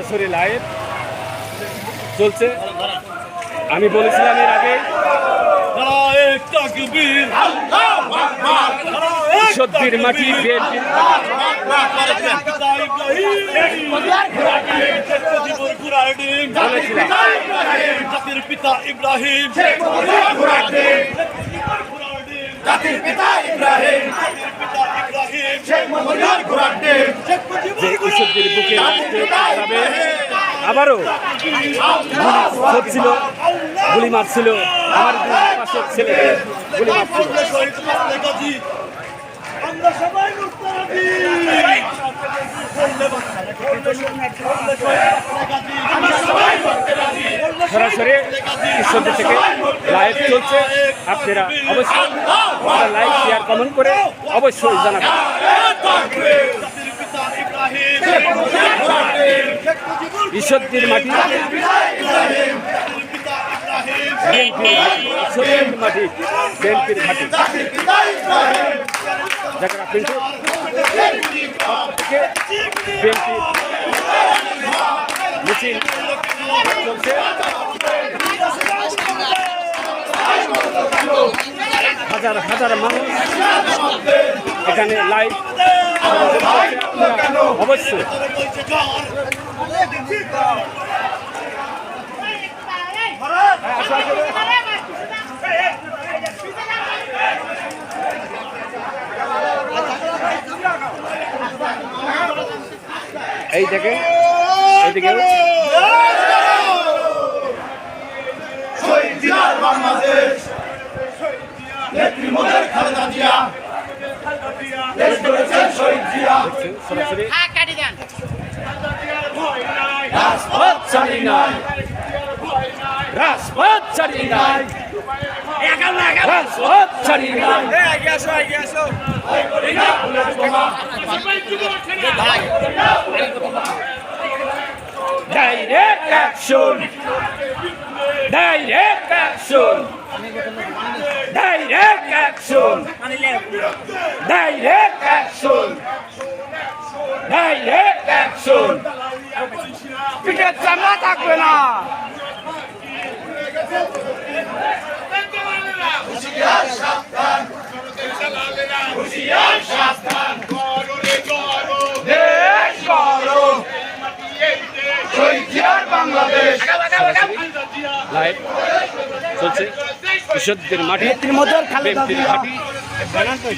সরাসরি লাইভ চলছে। আমি বলেছিলাম এর আগে সত্যির মাটি জাতির পিতা ইব্রাহিম, জাতির পিতা ইব্রাহিম, যে ঈশ্বরদের বুকে আবারও হচ্ছিল, গুলি মারছিল, আমার পাশের ছেলে গুলি মারছিল। আমরা সবাই সরাসরি ঈশ্বরদের থেকে লাইভ চলছে। আপনারা অবশ্যই লাইক শেয়ার কমেন্ট করে অবশ্যই জানাবেন। ঈশ্বরদের মাটি ঈশ্বরের মাটি বিএনপির মাটি যারা কিন্তু বিএনপি মিছিল চলছে। হাজার হাজার মানুষ এখানে লাইভ অবশ্যই এই দেখেন এইদিকে বাংলাদেশ নেত্রী মোদের খালেদা জিয়া দেশ গড়েছেন শহীদ জিয়া সরাসরি রাজপথ ছাড়ি নাই, রাজপথ ছাড়ি নাই, রাজপথ ছাড়ি নাই। Direct action, direct action, direct action, direct action, direct action. পিঠের চামড়া থাকবে না। হুঁশিয়ার সাবধান, হুঁশিয়ার সাবধান, দেশ গড়ো শহীদ জিয়ার বাংলাদেশ। লাইভ চলছে ঈশ্বরদের মাটি বিএনপির মাটি। বাংলাদেশ